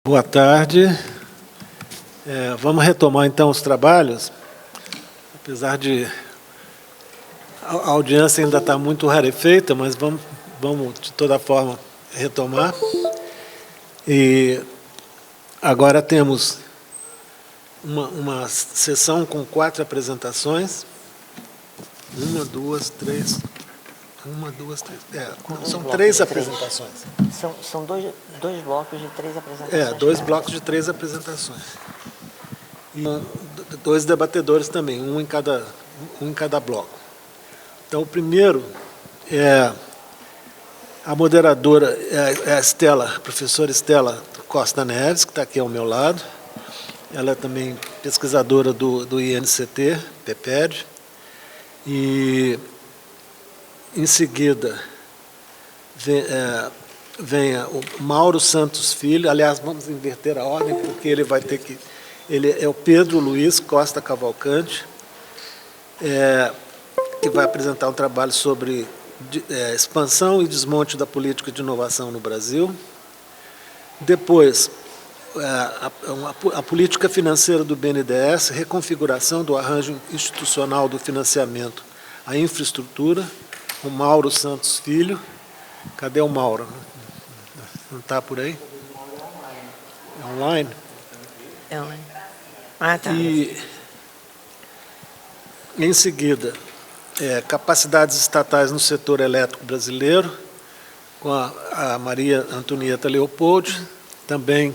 Boa tarde. Vamos retomar, então, os trabalhos. Apesar de a audiência ainda está muito rarefeita, mas vamos, de toda forma, retomar. E agora temos uma sessão com 4 apresentações. Uma, duas, três. São 3 apresentações. São dois blocos de 3 apresentações. 2 blocos de 3 apresentações. E 2 debatedores também, um em cada bloco. Então, o primeiro é a moderadora, a professora Estela Costa Neves, que está aqui ao meu lado. Ela é também pesquisadora do INCT, PEPED. E, em seguida, venha o Mauro Santos Filho. Aliás, vamos inverter a ordem, porque ele vai ter que... Ele é o Pedro Luiz Costa Cavalcante, que vai apresentar um trabalho sobre expansão e desmonte da política de inovação no Brasil. Depois, a política financeira do BNDES, reconfiguração do arranjo institucional do financiamento à infraestrutura, o Mauro Santos Filho. Cadê o Mauro? Não está por aí? É online? É online. Ah, tá. E, em seguida, capacidades estatais no setor elétrico brasileiro, com a Maria Antonieta Leopoldi, também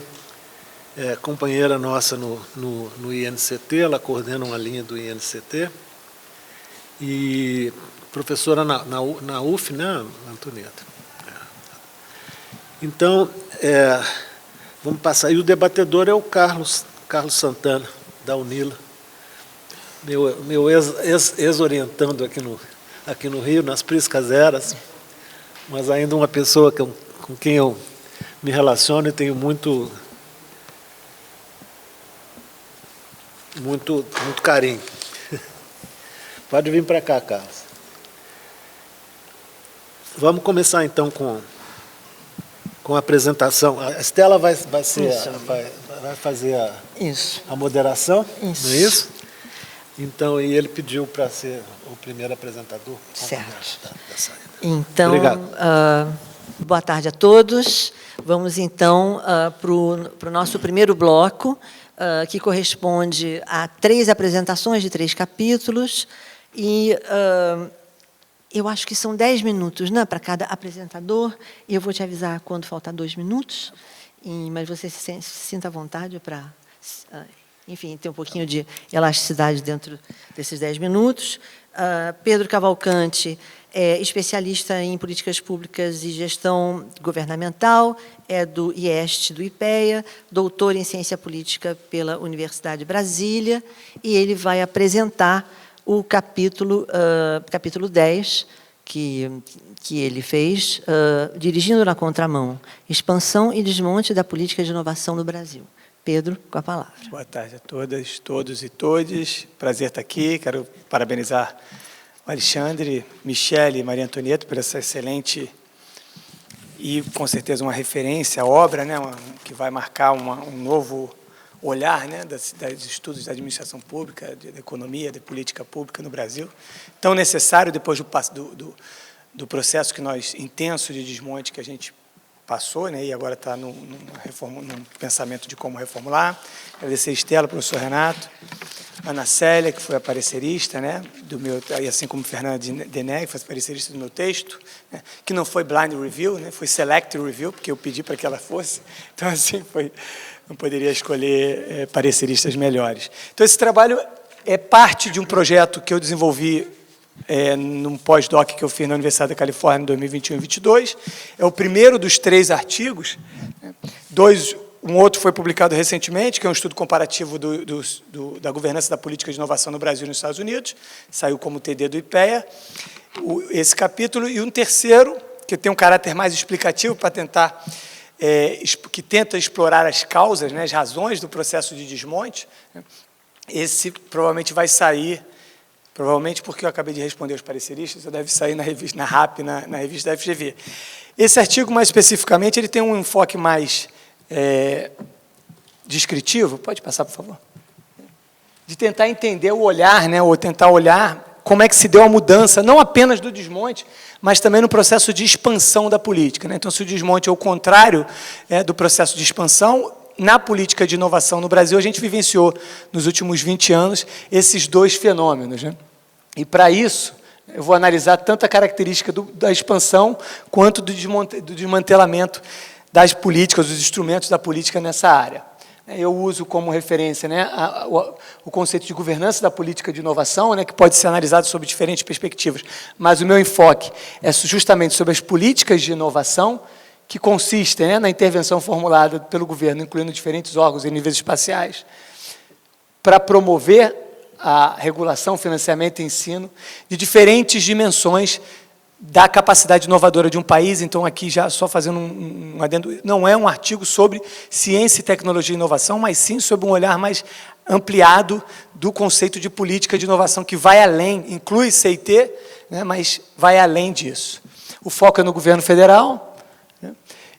companheira nossa no INCT, ela coordena uma linha do INCT, e professora na UF, né, Antonieta? Então, vamos passar. E o debatedor é o Carlos Santana, da UNILA, meu ex-orientando aqui no Rio, nas Priscas Eras, mas ainda uma pessoa com quem eu me relaciono e tenho muito carinho. Pode vir para cá, Carlos. Vamos começar, então, com a apresentação. A Estela vai fazer a moderação, Isso. não é isso? Então, e ele pediu para ser o primeiro apresentador. Certo. Da saída. Então, Obrigado. Boa tarde a todos. Vamos, então, para o nosso primeiro bloco, que corresponde a 3 apresentações de 3 capítulos, e eu acho que são 10 minutos, né, para cada apresentador, e eu vou te avisar quando faltar 2 minutos, mas você se sinta à vontade para, enfim, ter um pouquinho de elasticidade dentro desses 10 minutos. Pedro Cavalcante é especialista em políticas públicas e gestão governamental, é do IEST, do IPEA, doutor em ciência política pela Universidade de Brasília, e ele vai apresentar o capítulo 10, que ele fez, Dirigindo na Contramão, Expansão e Desmonte da Política de Inovação no Brasil. Pedro, com a palavra. Boa tarde a todas, todos e todes. Prazer estar aqui. Quero parabenizar o Alexandre, Michele e Maria Antonieta por essa excelente e, com certeza, uma referência à obra, né, que vai marcar um novo olhar, né, dos estudos da administração pública, da economia, da política pública no Brasil. Tão necessário depois do processo intenso de desmonte que a gente passou, né, e agora está num pensamento de como reformular. Agradecer a Estela, professor Renato, Ana Célia, que foi a parecerista, né, e assim como Fernanda Deneg, que foi a parecerista do meu texto, né, que não foi blind review, né, foi select review, porque eu pedi para que ela fosse. Então, assim, não poderia escolher pareceristas melhores. Então, esse trabalho é parte de um projeto que eu desenvolvi num pós-doc que eu fiz na Universidade da Califórnia em 2021 e 2022. É o primeiro dos 3 artigos. Um outro foi publicado recentemente, que é um estudo comparativo da governança da política de inovação no Brasil e nos Estados Unidos. Saiu como TD do IPEA. Esse capítulo. E um terceiro, que tem um caráter mais explicativo, para tentar... que tenta explorar as causas, né, as razões do processo de desmonte. Esse provavelmente vai sair... Provavelmente porque eu acabei de responder aos pareceristas, deve sair na revista, na RAP, na revista da FGV. Esse artigo, mais especificamente, ele tem um enfoque mais descritivo, pode passar, por favor, de tentar entender o olhar, né, ou tentar olhar como é que se deu a mudança, não apenas do desmonte, mas também no processo de expansão da política, né? Então, se o desmonte é o contrário do processo de expansão, na política de inovação no Brasil, a gente vivenciou, nos últimos 20 anos, esses dois fenômenos, né? E, para isso, eu vou analisar tanto a característica da expansão, quanto do desmantelamento das políticas, dos instrumentos da política nessa área. Eu uso como referência, né, o conceito de governança da política de inovação, né, que pode ser analisado sob diferentes perspectivas, mas o meu enfoque é justamente sobre as políticas de inovação, que consistem, né, na intervenção formulada pelo governo, incluindo diferentes órgãos em níveis espaciais, para promover a regulação, financiamento e ensino de diferentes dimensões da capacidade inovadora de um país. Então, aqui, já só fazendo um adendo, não é um artigo sobre ciência, tecnologia e inovação, mas sim sobre um olhar mais ampliado do conceito de política de inovação, que vai além, inclui CIT, né, mas vai além disso. O foco é no governo federal, né,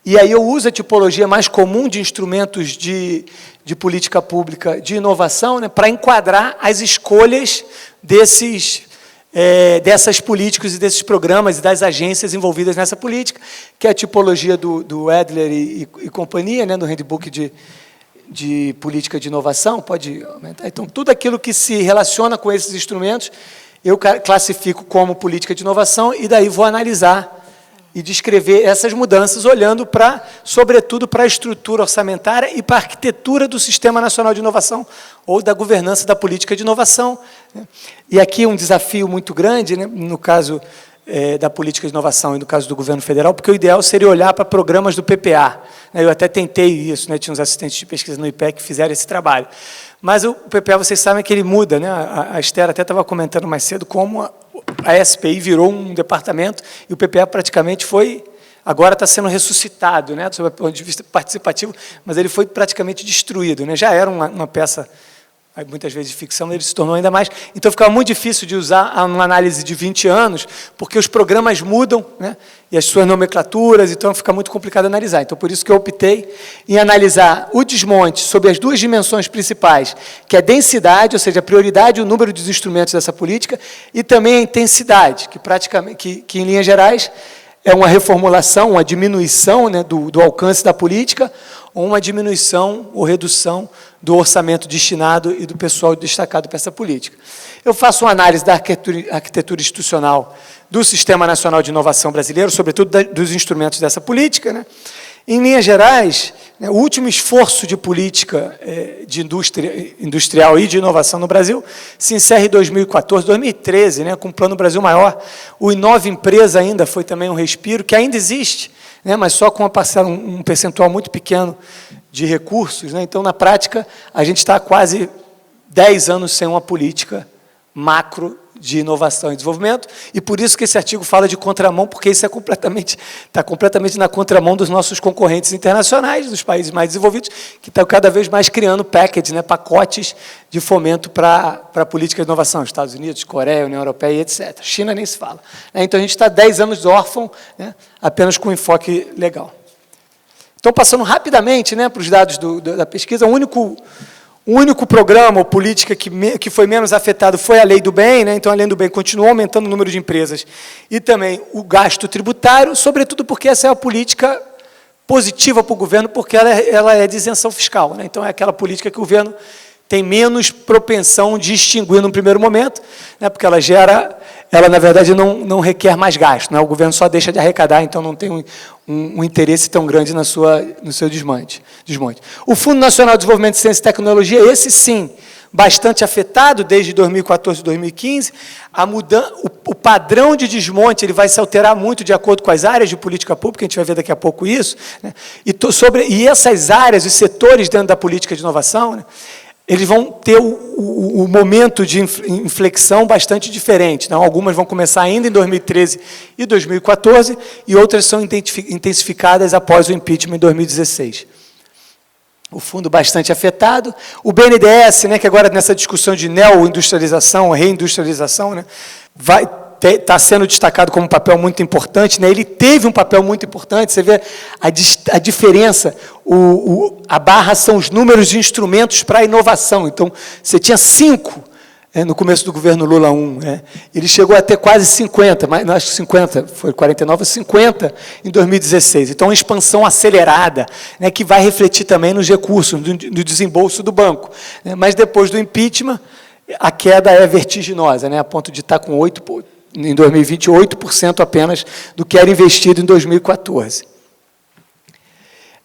e aí eu uso a tipologia mais comum de instrumentos de política pública de inovação, né, para enquadrar as escolhas dessas políticas e desses programas e das agências envolvidas nessa política, que é a tipologia do Adler e companhia, né, no handbook de política de inovação. Pode aumentar. Então, tudo aquilo que se relaciona com esses instrumentos, eu classifico como política de inovação, e daí vou analisar e descrever essas mudanças, olhando, sobretudo, para a estrutura orçamentária e para a arquitetura do Sistema Nacional de Inovação, ou da governança da política de inovação. E aqui um desafio muito grande, né, no caso da política de inovação e no caso do governo federal, porque o ideal seria olhar para programas do PPA. Eu até tentei isso, né, tinha uns assistentes de pesquisa no IPEC que fizeram esse trabalho. Mas o PPA, vocês sabem que ele muda, né? A Esther até estava comentando mais cedo como a SPI virou um departamento e o PPA praticamente agora está sendo ressuscitado, né, sob o ponto de vista participativo, mas ele foi praticamente destruído, né? Já era uma peça, muitas vezes, de ficção, ele se tornou ainda mais. Então, ficava muito difícil de usar uma análise de 20 anos, porque os programas mudam, né, e as suas nomenclaturas, então fica muito complicado analisar. Então, por isso que eu optei em analisar o desmonte sob as duas dimensões principais, que é a densidade, ou seja, a prioridade e o número dos instrumentos dessa política, e também a intensidade, que, praticamente, que em linhas gerais, é uma reformulação, uma diminuição, né, do alcance da política, ou uma diminuição ou redução do orçamento destinado e do pessoal destacado para essa política. Eu faço uma análise da arquitetura institucional do Sistema Nacional de Inovação brasileiro, sobretudo dos instrumentos dessa política, né? Em linhas gerais, né, o último esforço de política de industrial e de inovação no Brasil se encerra em 2014, 2013, né, com o Plano Brasil Maior. O Inova Empresa ainda foi também um respiro, que ainda existe, né, mas só com um percentual muito pequeno de recursos, né? Então, na prática, a gente está há quase 10 anos sem uma política macro de inovação e desenvolvimento, e por isso que esse artigo fala de contramão, porque isso está completamente na contramão dos nossos concorrentes internacionais, dos países mais desenvolvidos, que estão cada vez mais criando packages, né, pacotes de fomento para a política de inovação, Estados Unidos, Coreia, União Europeia, etc. China nem se fala. Então, a gente está 10 anos órfão, né, apenas com enfoque legal. Então, passando rapidamente, né, para os dados da pesquisa, o único programa ou política que foi menos afetado foi a Lei do Bem, né? Então, a Lei do Bem continuou aumentando o número de empresas e também o gasto tributário, sobretudo porque essa é a política positiva para o governo, porque ela é de isenção fiscal, né? Então, é aquela política que o governo tem menos propensão de extinguir no primeiro momento, né? Porque ela, na verdade, não requer mais gasto, né? O governo só deixa de arrecadar, então não tem um interesse tão grande no seu desmonte. O Fundo Nacional de Desenvolvimento de Ciência e Tecnologia, esse sim, bastante afetado desde 2014 e 2015, o padrão de desmonte ele vai se alterar muito de acordo com as áreas de política pública, a gente vai ver daqui a pouco isso, né? E essas áreas, os setores dentro da política de inovação, né, eles vão ter o momento de inflexão bastante diferente. Então, algumas vão começar ainda em 2013 e 2014, e outras são intensificadas após o impeachment em 2016. O fundo bastante afetado. O BNDES, né, que agora nessa discussão de neo-industrialização, reindustrialização, né, está sendo destacado como um papel muito importante, né? Ele teve um papel muito importante, você vê a diferença, a barra são os números de instrumentos para a inovação. Então, você tinha 5 no começo do governo Lula 1, né? Ele chegou a ter quase 50, mas não acho que 50, foi 49, 50 em 2016. Então, uma expansão acelerada, né, que vai refletir também nos recursos, no desembolso do banco, né? Mas depois do impeachment, a queda é vertiginosa, né, a ponto de estar com 8%, em 2020, 8% apenas do que era investido em 2014.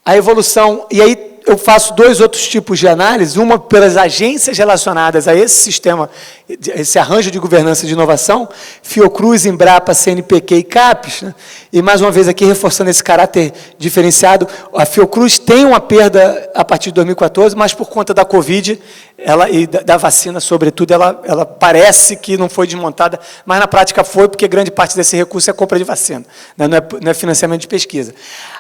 A evolução, e aí eu faço 2 outros tipos de análise, uma pelas agências relacionadas a esse sistema, esse arranjo de governança de inovação, Fiocruz, Embrapa, CNPq e CAPES, né? E, mais uma vez, aqui reforçando esse caráter diferenciado, a Fiocruz tem uma perda a partir de 2014, mas por conta da Covid e da vacina, sobretudo, ela parece que não foi desmontada, mas na prática foi, porque grande parte desse recurso é compra de vacina, né? Não é financiamento de pesquisa.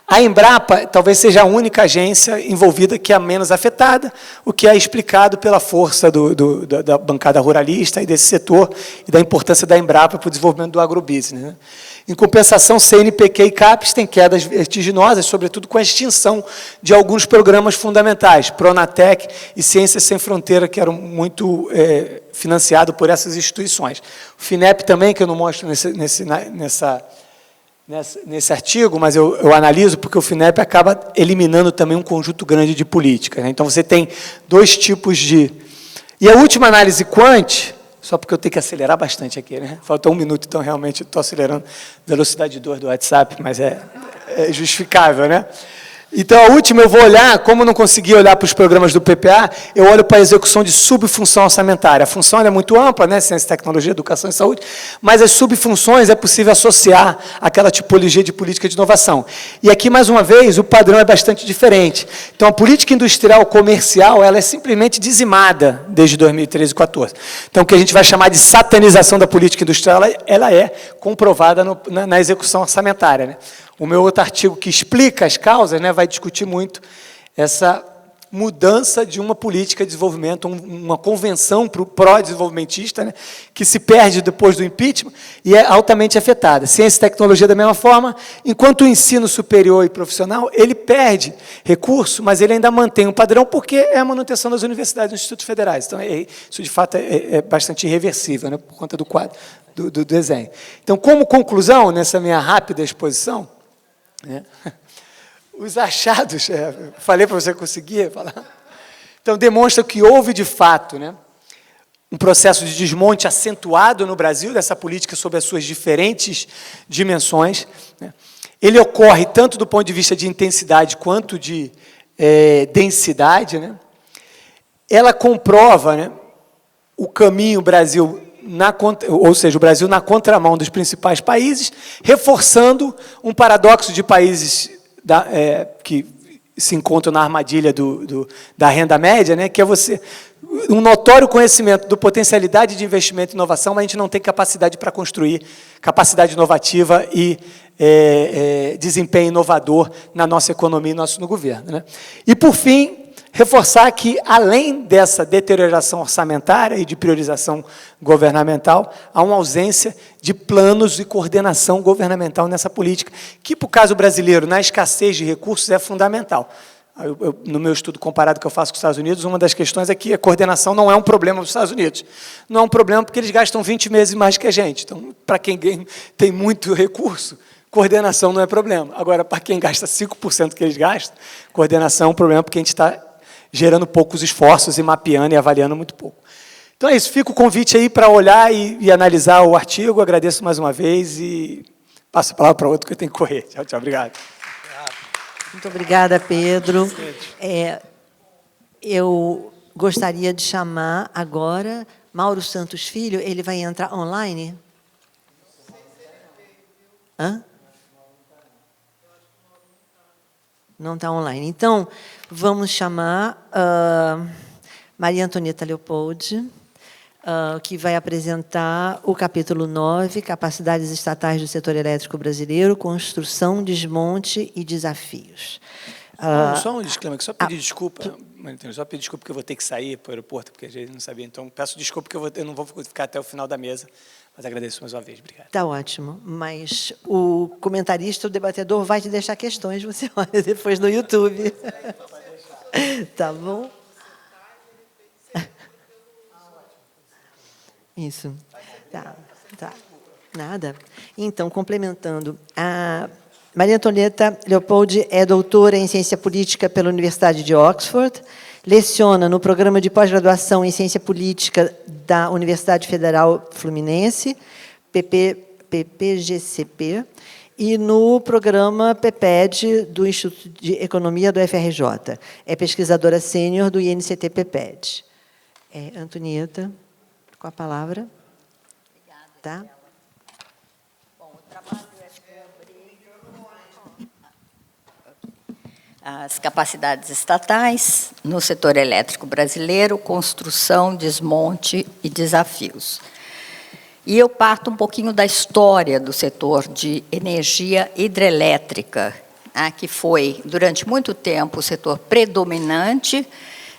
A Embrapa talvez seja a única agência envolvida que é a menos afetada, o que é explicado pela força da bancada ruralista e desse setor e da importância da Embrapa para o desenvolvimento do agrobusiness, né? Em compensação, CNPq e CAPES têm quedas vertiginosas, sobretudo com a extinção de alguns programas fundamentais, Pronatec e Ciências Sem Fronteira, que eram muito financiados por essas instituições. O FINEP também, que eu não mostro nesse artigo, mas eu analiso, porque o FINEP acaba eliminando também um conjunto grande de políticas, né? Então, você tem 2 tipos de... E a última análise quant, só porque eu tenho que acelerar bastante aqui, né? Falta 1 minuto, então realmente estou acelerando velocidade 2 do WhatsApp, mas é justificável, né? Então, a última eu vou olhar, como eu não consegui olhar para os programas do PPA, eu olho para a execução de subfunção orçamentária. A função é muito ampla, né? Ciência, tecnologia, educação e saúde, mas as subfunções é possível associar àquela tipologia de política de inovação. E aqui, mais uma vez, o padrão é bastante diferente. Então, a política industrial comercial, ela é simplesmente dizimada desde 2013 e 2014. Então, o que a gente vai chamar de satanização da política industrial, ela é comprovada na execução orçamentária, né? O meu outro artigo que explica as causas, né, vai discutir muito essa mudança de uma política de desenvolvimento, uma convenção pró-desenvolvimentista, né, que se perde depois do impeachment e é altamente afetada. Ciência e tecnologia da mesma forma, enquanto o ensino superior e profissional, ele perde recurso, mas ele ainda mantém um padrão, porque é a manutenção das universidades e dos institutos federais. Então, isso, de fato, é bastante irreversível, né, por conta do quadro, do desenho. Então, como conclusão, nessa minha rápida exposição, né, os achados, falei para você que conseguia falar, então demonstra que houve de fato, né, um processo de desmonte acentuado no Brasil dessa política sob as suas diferentes dimensões, né. Ele ocorre tanto do ponto de vista de intensidade quanto de densidade, né. Ela comprova, né, o caminho Brasil ou seja, o Brasil na contramão dos principais países, reforçando um paradoxo de países que se encontram na armadilha da renda média, né, que é um notório conhecimento da potencialidade de investimento e inovação, mas a gente não tem capacidade para construir capacidade inovativa e desempenho inovador na nossa economia e no governo, né. E, por fim, reforçar que, além dessa deterioração orçamentária e de priorização governamental, há uma ausência de planos e coordenação governamental nessa política, que, para o caso brasileiro, na escassez de recursos, é fundamental. No meu estudo comparado que eu faço com os Estados Unidos, uma das questões é que a coordenação não é um problema dos Estados Unidos. Não é um problema porque eles gastam 20 vezes mais que a gente. Então, para quem tem muito recurso, coordenação não é problema. Agora, para quem gasta 5% que eles gastam, coordenação é um problema porque a gente está gerando poucos esforços e mapeando e avaliando muito pouco. Então é isso, fica o convite aí para olhar e analisar o artigo, agradeço mais uma vez e passo a palavra para outro que eu tenho que correr. Tchau, tchau, obrigado. Muito obrigada, Pedro. Eu gostaria de chamar agora Mauro Santos Filho, ele vai entrar online? Hã? Não está online. Então, vamos chamar Maria Antonieta Leopoldi, que vai apresentar o capítulo 9, Capacidades Estatais do Setor Elétrico Brasileiro, Construção, Desmonte e Desafios. Só um disclaimer, só pedir desculpa, Maria, só pedir desculpa porque eu vou ter que sair para o aeroporto, porque a gente não sabia. Então, peço desculpa porque eu não vou ficar até o final da mesa, mas agradeço mais uma vez. Obrigado. Está ótimo, mas o comentarista, o debatedor, vai te deixar questões, você olha depois no YouTube. Tá bom? Isso. Tá. Nada. Então, complementando, a Maria Antonieta Leopoldi é doutora em Ciência Política pela Universidade de Oxford, leciona no programa de pós-graduação em Ciência Política da Universidade Federal Fluminense, PPGCP, e no programa PEPED do Instituto de Economia do FRJ. É pesquisadora sênior do INCT PEPED. Antonieta, com a palavra. Obrigada. Tá? Bom, o trabalho é sobre as capacidades estatais no setor elétrico brasileiro, construção, desmonte e desafios. E eu parto um pouquinho da história do setor de energia hidrelétrica, que foi, durante muito tempo, o setor predominante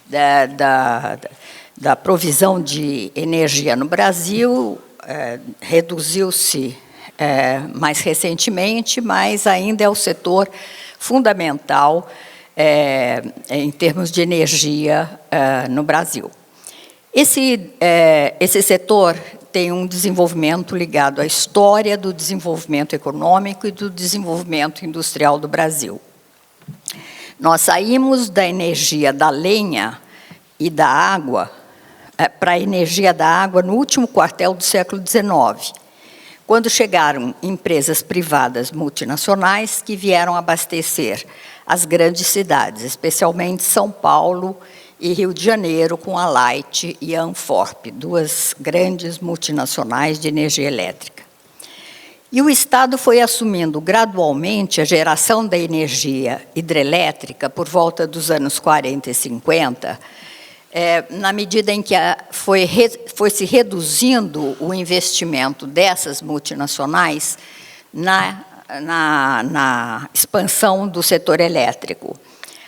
da provisão de energia no Brasil, reduziu-se mais recentemente, mas ainda é o setor fundamental em termos de energia no Brasil. Esse setor tem um desenvolvimento ligado à história do desenvolvimento econômico e do desenvolvimento industrial do Brasil. Nós saímos da energia da lenha e da água para a energia da água no último quartel do século XIX, quando chegaram empresas privadas multinacionais que vieram abastecer as grandes cidades, especialmente São Paulo e Rio de Janeiro, com a Light e a Anforp, duas grandes multinacionais de energia elétrica. E o Estado foi assumindo gradualmente a geração da energia hidrelétrica por volta dos anos 40 e 50, na medida em que foi se reduzindo o investimento dessas multinacionais na expansão do setor elétrico.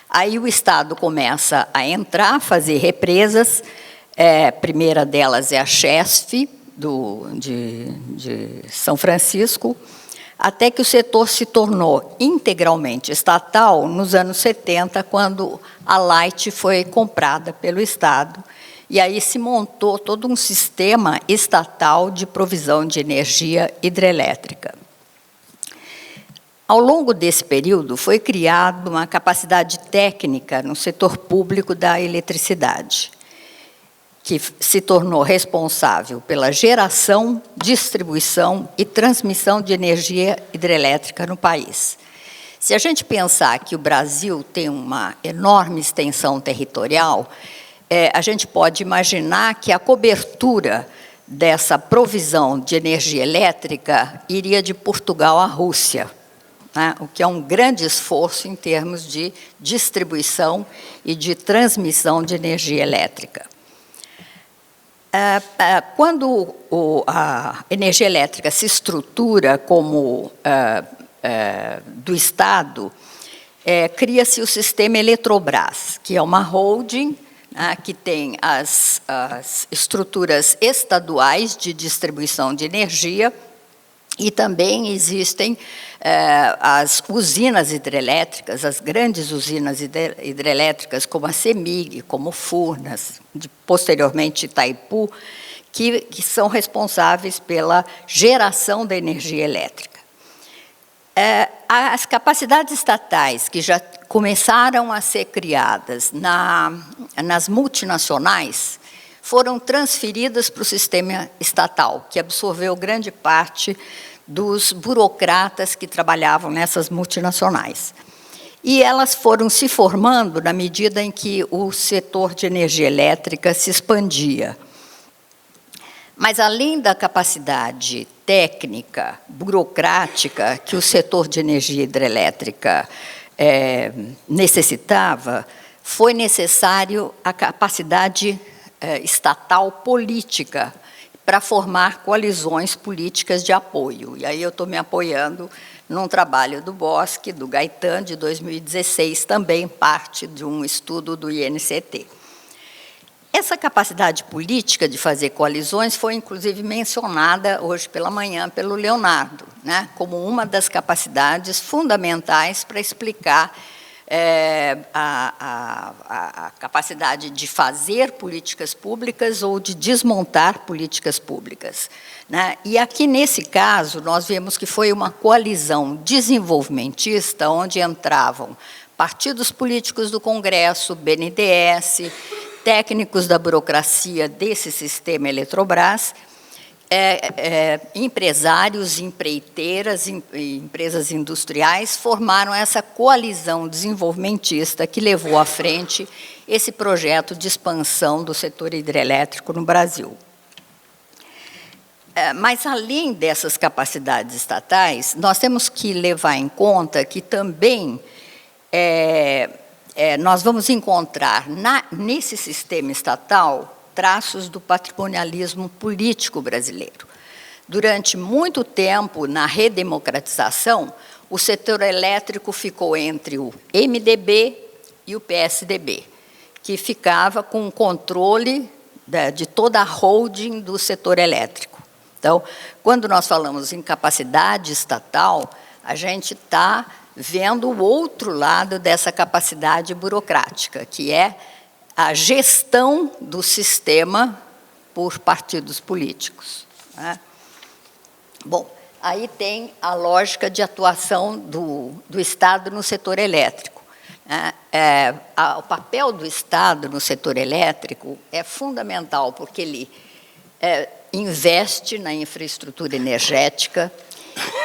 Aí o Estado começa a entrar, a fazer represas. A primeira delas é a Chesf, de São Francisco, até que o setor se tornou integralmente estatal nos anos 70, quando a Light foi comprada pelo Estado. E aí se montou todo um sistema estatal de provisão de energia hidrelétrica. Ao longo desse período, foi criada uma capacidade técnica no setor público da eletricidade, que se tornou responsável pela geração, distribuição e transmissão de energia hidrelétrica no país. Se a gente pensar que o Brasil tem uma enorme extensão territorial, a gente pode imaginar que a cobertura dessa provisão de energia elétrica iria de Portugal à Rússia, o que é um grande esforço em termos de distribuição e de transmissão de energia elétrica. Quando a energia elétrica se estrutura como do Estado, cria-se o sistema Eletrobras, que é uma holding, que tem as estruturas estaduais de distribuição de energia, e também existem as usinas hidrelétricas, as grandes usinas hidrelétricas, como a CEMIG, como Furnas, posteriormente Itaipu, que são responsáveis pela geração da energia elétrica. As capacidades estatais que já começaram a ser criadas nas multinacionais foram transferidas para o sistema estatal, que absorveu grande parte dos burocratas que trabalhavam nessas multinacionais. E elas foram se formando na medida em que o setor de energia elétrica se expandia. Mas, além da capacidade técnica, burocrática, que o setor de energia hidrelétrica necessitava, foi necessário a capacidade estatal política para formar coalizões políticas de apoio. E aí eu estou me apoiando num trabalho do Bosque, do Gaetan, de 2016, também parte de um estudo do INCT. Essa capacidade política de fazer coalizões foi, inclusive, mencionada hoje pela manhã pelo Leonardo, né, como uma das capacidades fundamentais para explicar a capacidade de fazer políticas públicas ou de desmontar políticas públicas, né? E aqui, nesse caso, nós vemos que foi uma coalizão desenvolvimentista, onde entravam partidos políticos do Congresso, BNDES, técnicos da burocracia desse sistema Eletrobras, empresários, empreiteiras, empresas industriais formaram essa coalizão desenvolvimentista que levou à frente esse projeto de expansão do setor hidrelétrico no Brasil. Mas, além dessas capacidades estatais, nós temos que levar em conta que também nós vamos encontrar nesse sistema estatal traços do patrimonialismo político brasileiro. Durante muito tempo, na redemocratização, o setor elétrico ficou entre o MDB e o PSDB, que ficava com o controle de toda a holding do setor elétrico. Então, quando nós falamos em capacidade estatal, a gente está vendo o outro lado dessa capacidade burocrática, que é a gestão do sistema por partidos políticos, né? Bom, aí tem a lógica de atuação do Estado no setor elétrico, né? O papel do Estado no setor elétrico é fundamental, porque ele investe na infraestrutura energética,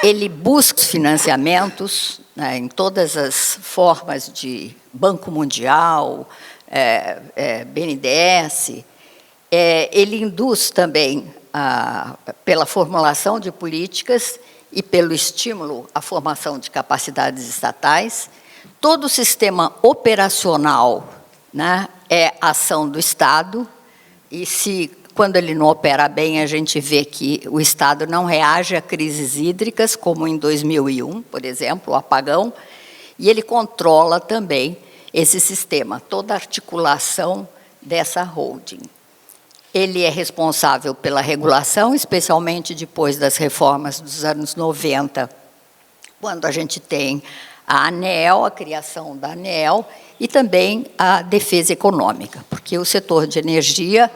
ele busca os financiamentos, né, em todas as formas de Banco Mundial, BNDES, ele induz também, pela formulação de políticas e pelo estímulo à formação de capacidades estatais. Todo o sistema operacional, né, é ação do Estado, e quando ele não opera bem, a gente vê que o Estado não reage a crises hídricas, como em 2001, por exemplo, o apagão, e ele controla também esse sistema, toda a articulação dessa holding. Ele é responsável pela regulação, especialmente depois das reformas dos anos 90, quando a gente tem a ANEEL, a criação da ANEEL, e também a defesa econômica, porque o setor de energia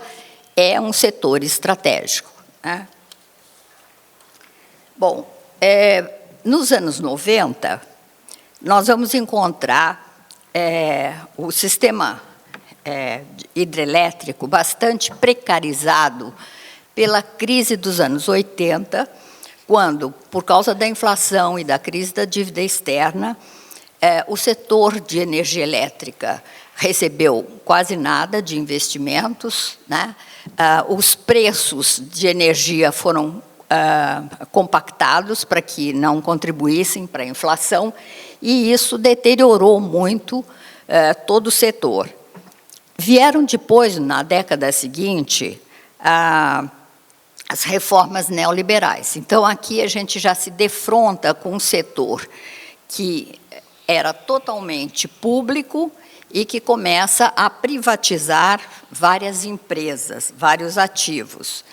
é um setor estratégico, né? Bom, nos anos 90, nós vamos encontrar o sistema hidrelétrico bastante precarizado pela crise dos anos 80, quando, por causa da inflação e da crise da dívida externa, o setor de energia elétrica recebeu quase nada de investimentos, né? Os preços de energia foram compactados para que não contribuíssem para a inflação, e isso deteriorou muito todo o setor. Vieram depois, na década seguinte, as reformas neoliberais. Então, aqui a gente já se defronta com um setor que era totalmente público e que começa a privatizar várias empresas, vários ativos.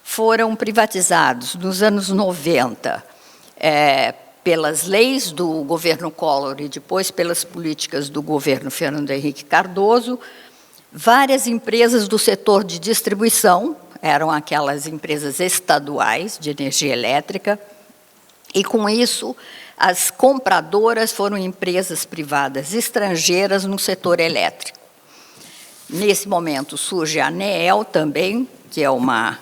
Foram privatizados nos anos 90 pelas leis do governo Collor e depois pelas políticas do governo Fernando Henrique Cardoso, várias empresas do setor de distribuição, eram aquelas empresas estaduais de energia elétrica, e com isso as compradoras foram empresas privadas estrangeiras no setor elétrico. Nesse momento surge a ANEEL também, que é uma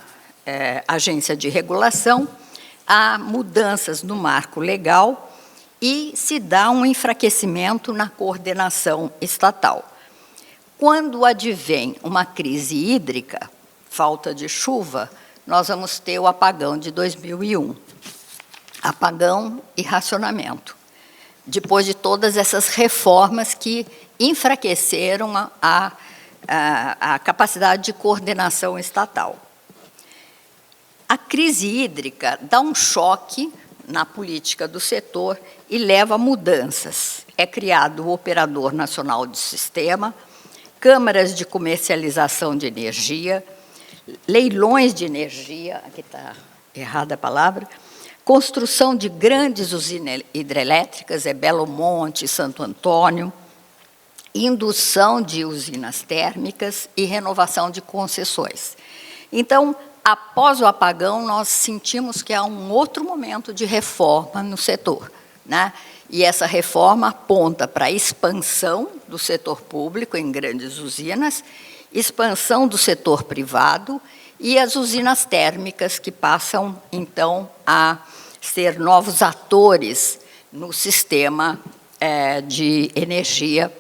agência de regulação, há mudanças no marco legal e se dá um enfraquecimento na coordenação estatal. Quando advém uma crise hídrica, falta de chuva, nós vamos ter o apagão de 2001. Apagão e racionamento. Depois de todas essas reformas que enfraqueceram a capacidade de coordenação estatal. A crise hídrica dá um choque na política do setor e leva a mudanças. É criado o Operador Nacional de Sistema, câmaras de comercialização de energia, leilões de energia, aqui está errada a palavra, construção de grandes usinas hidrelétricas, Belo Monte, Santo Antônio, indução de usinas térmicas e renovação de concessões. Então, após o apagão, nós sentimos que há um outro momento de reforma no setor, né? E essa reforma aponta para a expansão do setor público em grandes usinas, expansão do setor privado e as usinas térmicas que passam, então, a ser novos atores no sistema de energia,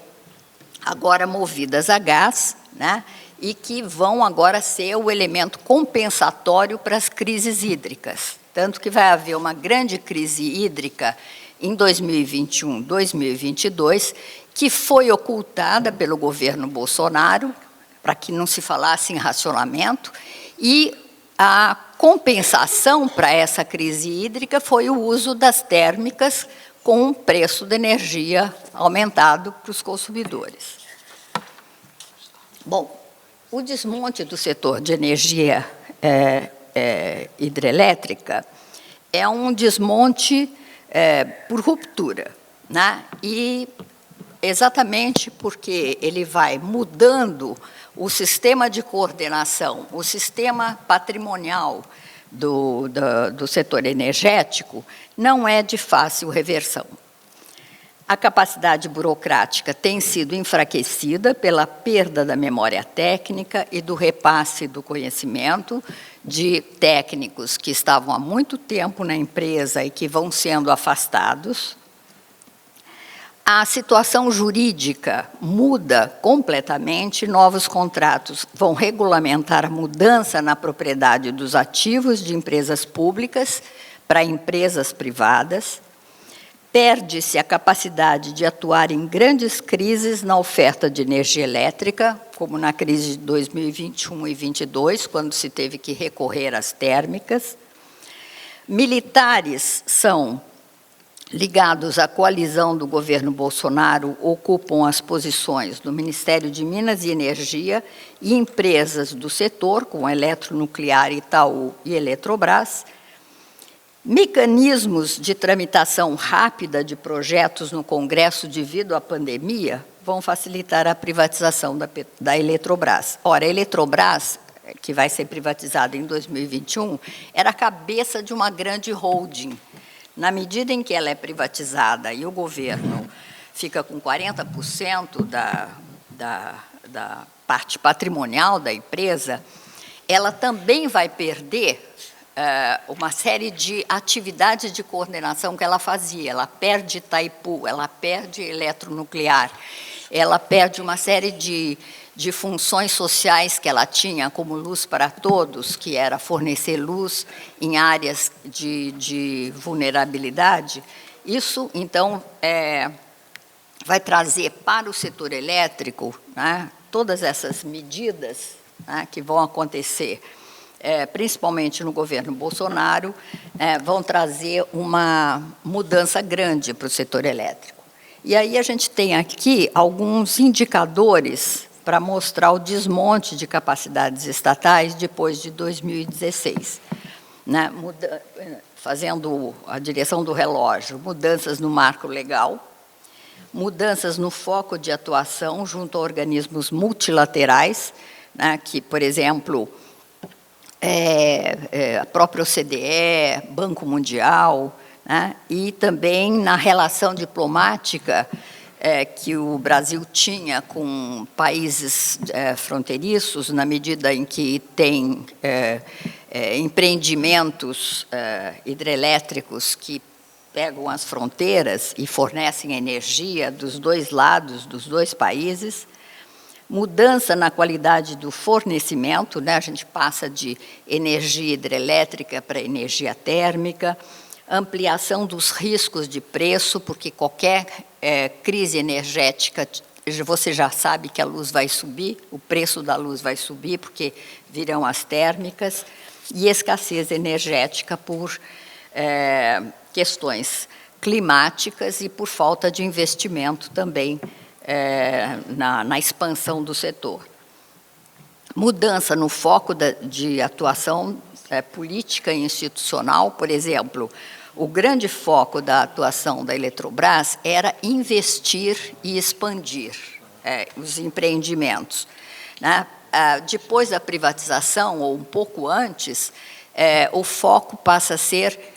agora movidas a gás, né? E que vão agora ser o elemento compensatório para as crises hídricas. Tanto que vai haver uma grande crise hídrica em 2021, 2022, que foi ocultada pelo governo Bolsonaro, para que não se falasse em racionamento, e a compensação para essa crise hídrica foi o uso das térmicas com o preço da energia aumentado para os consumidores. Bom, o desmonte do setor de energia hidrelétrica é um desmonte por ruptura, né? E exatamente porque ele vai mudando o sistema de coordenação, o sistema patrimonial do setor energético, não é de fácil reversão. A capacidade burocrática tem sido enfraquecida pela perda da memória técnica e do repasse do conhecimento de técnicos que estavam há muito tempo na empresa e que vão sendo afastados. A situação jurídica muda completamente, novos contratos vão regulamentar a mudança na propriedade dos ativos de empresas públicas para empresas privadas, perde-se a capacidade de atuar em grandes crises na oferta de energia elétrica, como na crise de 2021 e 2022, quando se teve que recorrer às térmicas. Militares são ligados à coalizão do governo Bolsonaro, ocupam as posições do Ministério de Minas e Energia e empresas do setor, como Eletronuclear, Itaú e Eletrobras. Mecanismos de tramitação rápida de projetos no Congresso devido à pandemia vão facilitar a privatização da Eletrobras. Ora, a Eletrobras, que vai ser privatizada em 2021, era a cabeça de uma grande holding. Na medida em que ela é privatizada e o governo fica com 40% da parte patrimonial da empresa, ela também vai perder uma série de atividades de coordenação que ela fazia. Ela perde Itaipu, ela perde Eletronuclear, ela perde uma série de funções sociais que ela tinha, como Luz para Todos, que era fornecer luz em áreas de vulnerabilidade. Isso, então, vai trazer para o setor elétrico, né, todas essas medidas, né, que vão acontecer, principalmente no governo Bolsonaro, vão trazer uma mudança grande para o setor elétrico. E aí a gente tem aqui alguns indicadores para mostrar o desmonte de capacidades estatais depois de 2016. Né? Fazendo a direção do relógio, mudanças no marco legal, mudanças no foco de atuação junto a organismos multilaterais, né, que, por exemplo, a própria OCDE, Banco Mundial, né, e também na relação diplomática que o Brasil tinha com países fronteiriços, na medida em que tem empreendimentos hidrelétricos que pegam as fronteiras e fornecem energia dos dois lados, dos dois países. Mudança na qualidade do fornecimento, né? A gente passa de energia hidrelétrica para energia térmica, ampliação dos riscos de preço, porque qualquer crise energética, você já sabe que a luz vai subir, o preço da luz vai subir, porque virão as térmicas, e escassez energética por questões climáticas e por falta de investimento também na expansão do setor. Mudança no foco de atuação política e institucional, por exemplo, o grande foco da atuação da Eletrobras era investir e expandir os empreendimentos, né? Depois da privatização, ou um pouco antes, o foco passa a ser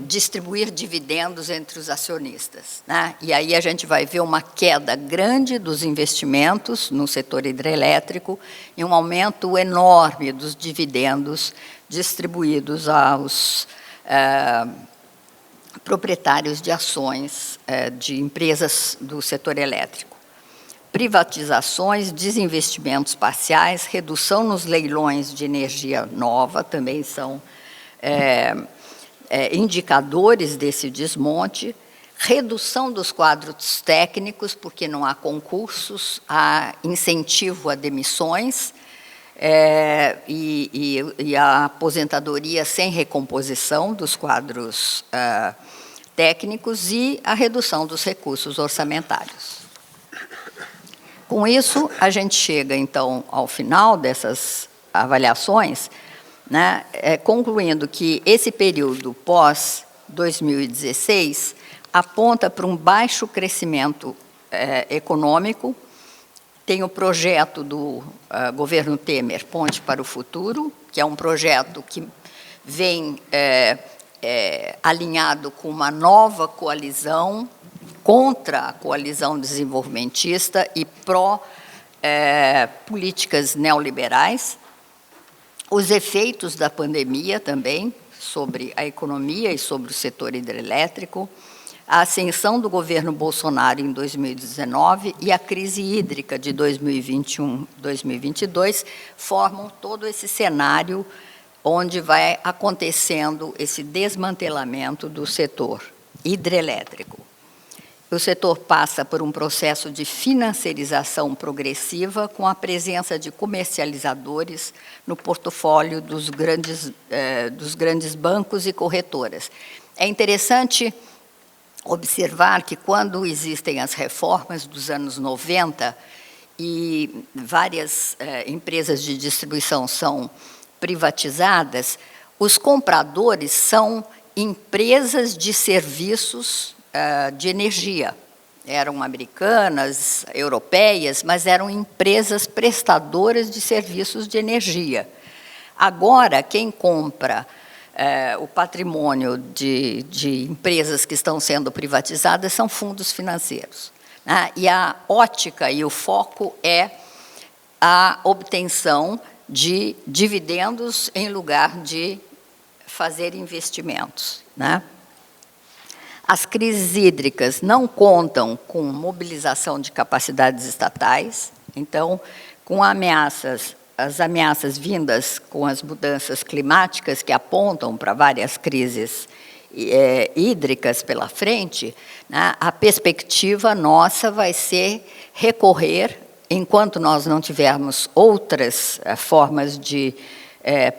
distribuir dividendos entre os acionistas, né? E aí a gente vai ver uma queda grande dos investimentos no setor hidrelétrico e um aumento enorme dos dividendos distribuídos aos proprietários de ações de empresas do setor elétrico. Privatizações, desinvestimentos parciais, redução nos leilões de energia nova também são indicadores desse desmonte, redução dos quadros técnicos, porque não há concursos, há incentivo a demissões, e a aposentadoria sem recomposição dos quadros técnicos e a redução dos recursos orçamentários. Com isso, a gente chega, então, ao final dessas avaliações, né, concluindo que esse período pós-2016 aponta para um baixo crescimento econômico. Tem o projeto do governo Temer, Ponte para o Futuro, que é um projeto que vem alinhado com uma nova coalizão contra a coalizão desenvolvimentista e pró-políticas neoliberais. Os efeitos da pandemia também sobre a economia e sobre o setor hidrelétrico, a ascensão do governo Bolsonaro em 2019 e a crise hídrica de 2021-2022 formam todo esse cenário onde vai acontecendo esse desmantelamento do setor hidrelétrico. O setor passa por um processo de financiarização progressiva com a presença de comercializadores no portfólio dos grandes bancos e corretoras. É interessante observar que, quando existem as reformas dos anos 90 e várias empresas de distribuição são privatizadas, os compradores são empresas de serviços de energia. Eram americanas, europeias, mas eram empresas prestadoras de serviços de energia. Agora, quem compra o patrimônio de empresas que estão sendo privatizadas são fundos financeiros, né? E a ótica e o foco é a obtenção de dividendos em lugar de fazer investimentos, né? As crises hídricas não contam com mobilização de capacidades estatais, então, com as ameaças vindas com as mudanças climáticas que apontam para várias crises hídricas pela frente, né, a perspectiva nossa vai ser recorrer, enquanto nós não tivermos outras formas de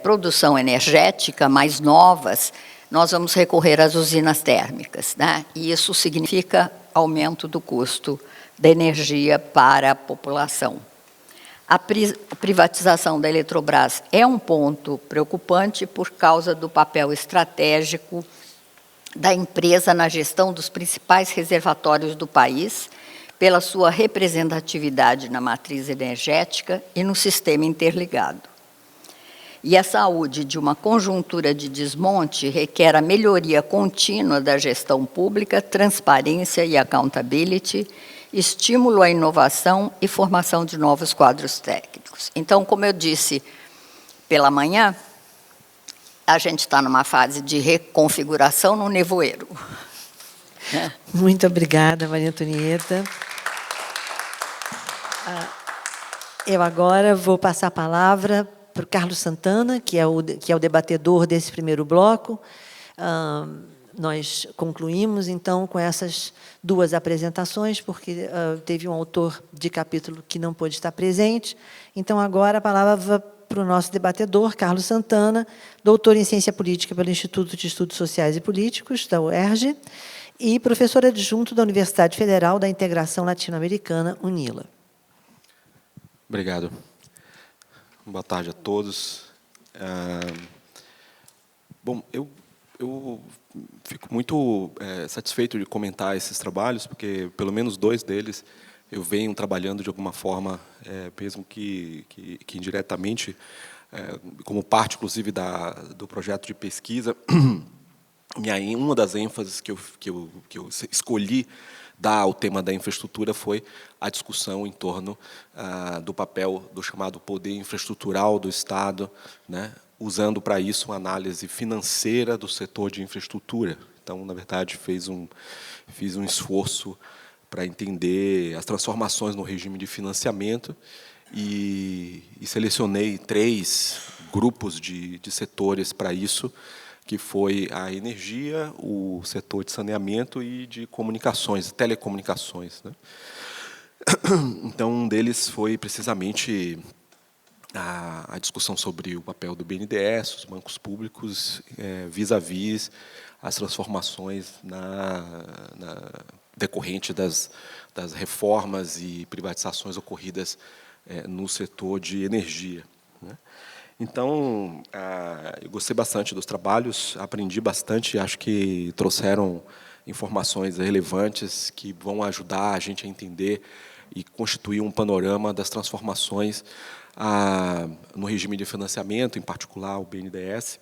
produção energética mais novas, nós vamos recorrer às usinas térmicas, né? E isso significa aumento do custo da energia para a população. A privatização da Eletrobras é um ponto preocupante por causa do papel estratégico da empresa na gestão dos principais reservatórios do país, pela sua representatividade na matriz energética e no sistema interligado. E a saúde de uma conjuntura de desmonte requer a melhoria contínua da gestão pública, transparência e accountability, estímulo à inovação e formação de novos quadros técnicos. Então, como eu disse pela manhã, a gente está numa fase de reconfiguração no nevoeiro. Muito obrigada, Maria Antonieta. Eu agora vou passar a palavra para o Carlos Santana, que é o debatedor desse primeiro bloco. Nós concluímos, então, com essas duas apresentações, porque teve um autor de capítulo que não pôde estar presente. Então, agora, a palavra para o nosso debatedor, Carlos Santana, doutor em Ciência Política pelo Instituto de Estudos Sociais e Políticos, da UERJ, e professor adjunto da Universidade Federal da Integração Latino-Americana, UNILA. Obrigado. Boa tarde a todos. Bom, eu fico muito satisfeito de comentar esses trabalhos, porque pelo menos 2 deles eu venho trabalhando de alguma forma, mesmo que indiretamente, como parte, inclusive, do projeto de pesquisa. Uma das ênfases que eu escolhi dar ao tema da infraestrutura foi a discussão em torno do papel do chamado poder infraestrutural do Estado, né, usando para isso uma análise financeira do setor de infraestrutura. Então, na verdade, fiz um esforço para entender as transformações no regime de financiamento e selecionei 3 grupos de setores para isso, que foi a energia, o setor de saneamento e de comunicações, telecomunicações, né? Então, um deles foi precisamente a discussão sobre o papel do BNDES, os bancos públicos, vis-à-vis as transformações decorrente das reformas e privatizações ocorridas no setor de energia, né? Então, eu gostei bastante dos trabalhos, aprendi bastante, acho que trouxeram informações relevantes que vão ajudar a gente a entender e constituir um panorama das transformações no regime de financiamento, em particular o BNDES,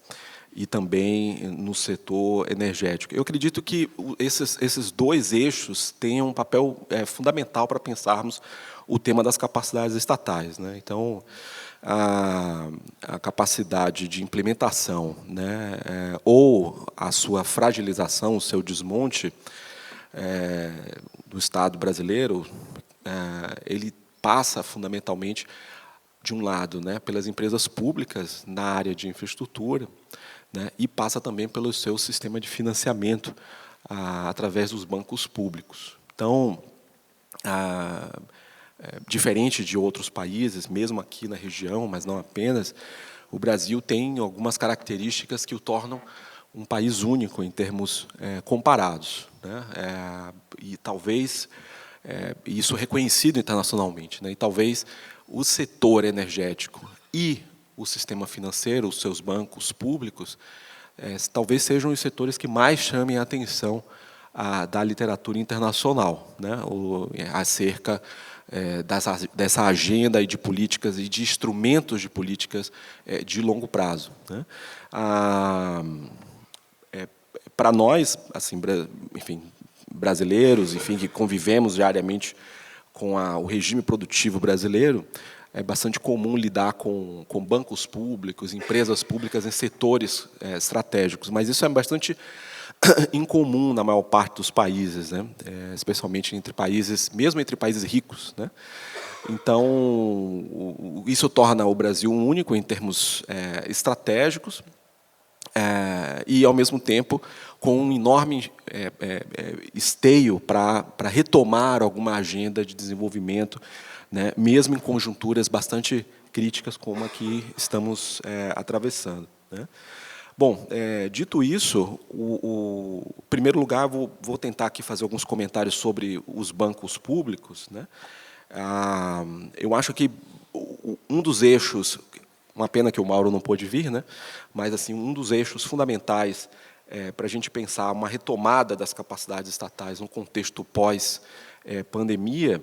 e também no setor energético. Eu acredito que esses 2 eixos têm um papel fundamental para pensarmos o tema das capacidades estatais, né? Então, a capacidade de implementação, né, ou a sua fragilização, o seu desmonte do Estado brasileiro, ele passa fundamentalmente, de um lado, né, pelas empresas públicas na área de infraestrutura, né, e passa também pelo seu sistema de financiamento através dos bancos públicos. Então, diferente de outros países, mesmo aqui na região, mas não apenas, o Brasil tem algumas características que o tornam um país único em termos comparados, né? E talvez isso reconhecido internacionalmente, né? E talvez o setor energético e o sistema financeiro, os seus bancos públicos, talvez sejam os setores que mais chamem a atenção da literatura internacional, né? Acerca dessa agenda e de políticas e de instrumentos de políticas de longo prazo, né? Para nós, assim, enfim, brasileiros, enfim, que convivemos diariamente com o regime produtivo brasileiro, é bastante comum lidar com bancos públicos, empresas públicas em setores estratégicos, mas isso é bastante incomum na maior parte dos países, né? Especialmente mesmo entre países ricos, né? Então, isso torna o Brasil único em termos estratégicos e, ao mesmo tempo, com um enorme esteio para retomar alguma agenda de desenvolvimento, né? Mesmo em conjunturas bastante críticas como a que estamos atravessando, né? Bom, dito isso, em primeiro lugar, vou tentar aqui fazer alguns comentários sobre os bancos públicos, né? Eu acho que um dos eixos, uma pena que o Mauro não pôde vir, né? Mas assim, um dos eixos fundamentais para a gente pensar uma retomada das capacidades estatais no contexto pós-pandemia,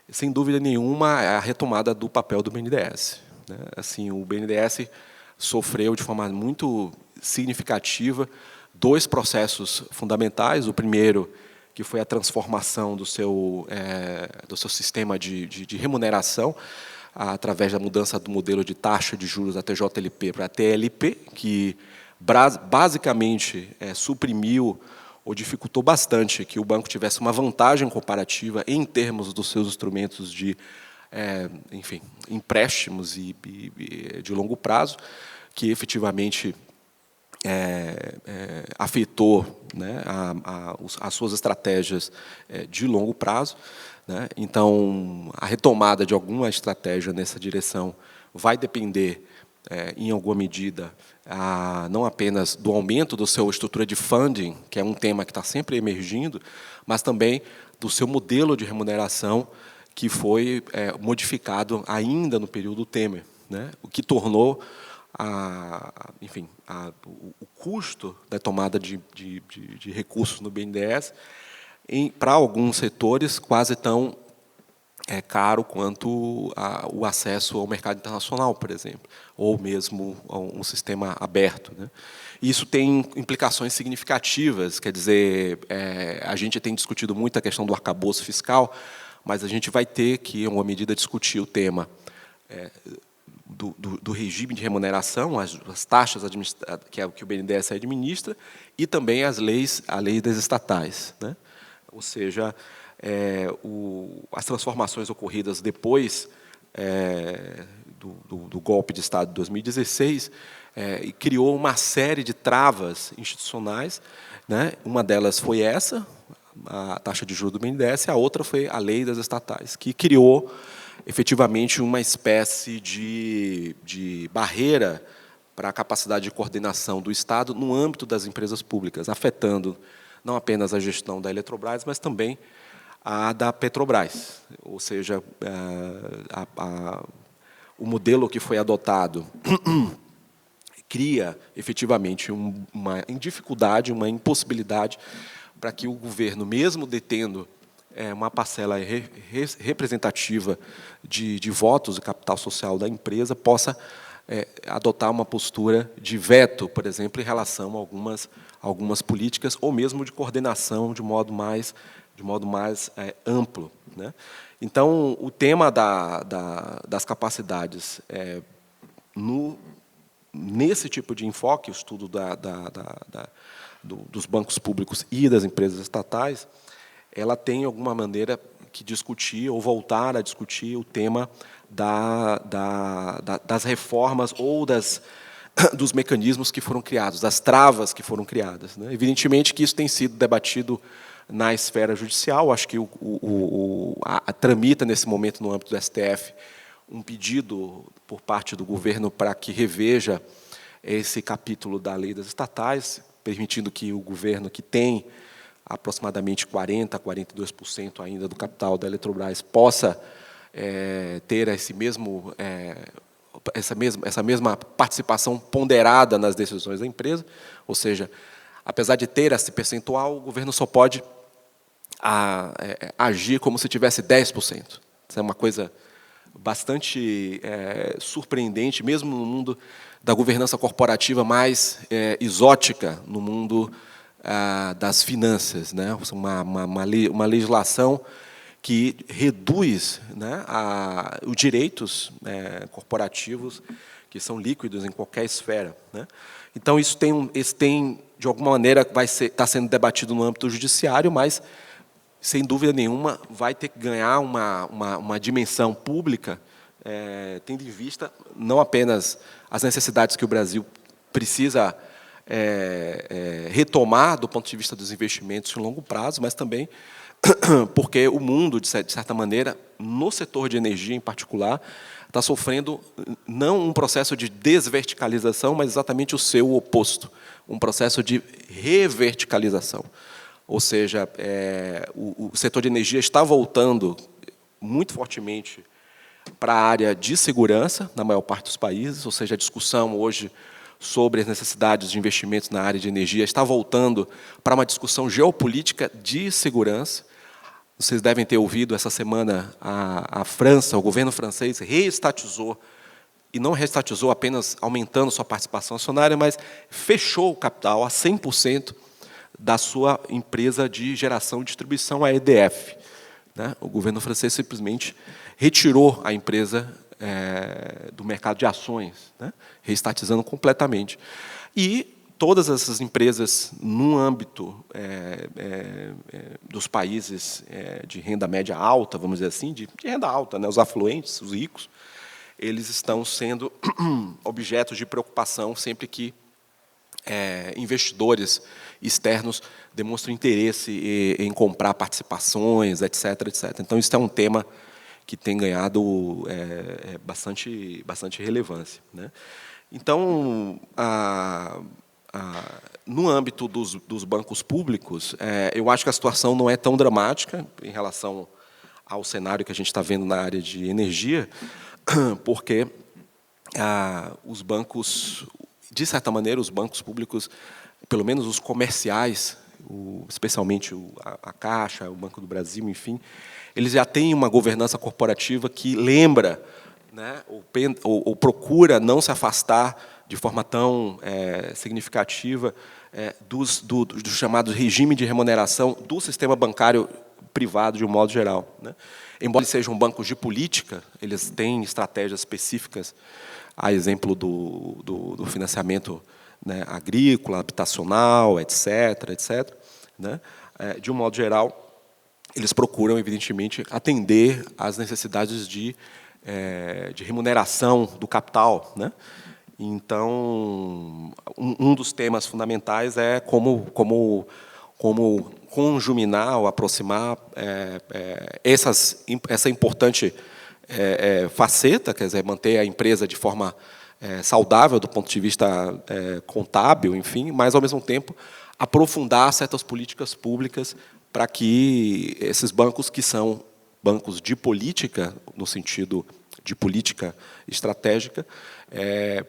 sem dúvida nenhuma, é a retomada do papel do BNDES, né? Assim, o BNDES sofreu de forma muito significativa 2 processos fundamentais. O primeiro, que foi a transformação do seu sistema de remuneração, através da mudança do modelo de taxa de juros da TJLP para a TLP, que basicamente suprimiu ou dificultou bastante que o banco tivesse uma vantagem comparativa em termos dos seus instrumentos de enfim, empréstimos e de longo prazo, que efetivamente afetou, né, as suas estratégias de longo prazo, né? Então, a retomada de alguma estratégia nessa direção vai depender em alguma medida, não apenas do aumento da sua estrutura de funding, que é um tema que está sempre emergindo, mas também do seu modelo de remuneração, que foi modificado ainda no período Temer, né? O que tornou o custo da tomada de recursos no BNDES, para alguns setores, quase tão caro quanto o acesso ao mercado internacional, por exemplo, ou mesmo a um sistema aberto, né? Isso tem implicações significativas, quer dizer, a gente tem discutido muito a questão do arcabouço fiscal, mas a gente vai ter que, em alguma medida, discutir o tema do regime de remuneração, as taxas que o BNDES administra, e também a lei das estatais, né? Ou seja, as transformações ocorridas depois do golpe de Estado de 2016 criou uma série de travas institucionais, né? Uma delas foi essa, a taxa de juros do BNDES, e a outra foi a lei das estatais, que criou efetivamente uma espécie de barreira para a capacidade de coordenação do Estado no âmbito das empresas públicas, afetando não apenas a gestão da Eletrobras, mas também a da Petrobras. Ou seja, o modelo que foi adotado cria efetivamente uma dificuldade, uma impossibilidade para que o governo, mesmo detendo uma parcela representativa de votos e capital social da empresa, possa adotar uma postura de veto, por exemplo, em relação a algumas políticas, ou mesmo de coordenação de modo mais amplo, né? Então, o tema das capacidades nesse tipo de enfoque, o estudo dos bancos públicos e das empresas estatais, ela tem, de alguma maneira, que discutir ou voltar a discutir o tema das reformas ou dos mecanismos que foram criados, das travas que foram criadas, né? Evidentemente que isso tem sido debatido na esfera judicial. Acho que tramita, nesse momento, no âmbito do STF, um pedido por parte do governo para que reveja esse capítulo da lei das estatais, permitindo que o governo, que tem aproximadamente 40% a 42% ainda do capital da Eletrobras, possa ter essa mesma participação ponderada nas decisões da empresa. Ou seja, apesar de ter esse percentual, o governo só pode agir como se tivesse 10%. Isso é uma coisa bastante surpreendente, mesmo no mundo da governança corporativa mais exótica, no mundo das finanças, né? Uma legislação que reduz, né, os direitos corporativos, que são líquidos em qualquer esfera, né? Então, isso tem, de alguma maneira, está sendo debatido no âmbito judiciário, mas, sem dúvida nenhuma, vai ter que ganhar uma dimensão pública, tendo em vista não apenas as necessidades que o Brasil precisa retomar do ponto de vista dos investimentos de longo prazo, mas também porque o mundo, de certa maneira, no setor de energia em particular, está sofrendo não um processo de desverticalização, mas exatamente o seu oposto, um processo de reverticalização. Ou seja, o setor de energia está voltando muito fortemente para a área de segurança, na maior parte dos países, ou seja, a discussão hoje sobre as necessidades de investimentos na área de energia está voltando para uma discussão geopolítica de segurança. Vocês devem ter ouvido, essa semana, a França, o governo francês, reestatizou, e não reestatizou apenas aumentando sua participação acionária, mas fechou o capital a 100% da sua empresa de geração e distribuição, a EDF, né? O governo francês simplesmente retirou a empresa do mercado de ações, né? Reestatizando completamente. E todas essas empresas, no âmbito dos países de renda média alta, vamos dizer assim, de renda alta, né? Os afluentes, os ricos, eles estão sendo objetos de preocupação sempre que investidores externos demonstram interesse em comprar participações, etc., etc. Então, isso é um tema que tem ganhado bastante relevância, né? Então, no âmbito dos bancos públicos, eu acho que a situação não é tão dramática em relação ao cenário que a gente está vendo na área de energia, porque os bancos, de certa maneira, os bancos públicos, pelo menos os comerciais, especialmente a Caixa, o Banco do Brasil, enfim, eles já têm uma governança corporativa que lembra, né, ou procura não se afastar de forma tão significativa dos chamados regime de remuneração do sistema bancário privado, de um modo geral, né? Embora eles sejam bancos de política, eles têm estratégias específicas, a exemplo do financiamento, né, agrícola, habitacional, etc., né? De um modo geral, eles procuram, evidentemente, atender às necessidades de remuneração do capital, né? Então, um dos temas fundamentais é como conjuminar ou aproximar essa importante faceta, quer dizer, manter a empresa de forma saudável do ponto de vista contábil, enfim, mas, ao mesmo tempo, aprofundar certas políticas públicas para que esses bancos, que são bancos de política, no sentido de política estratégica,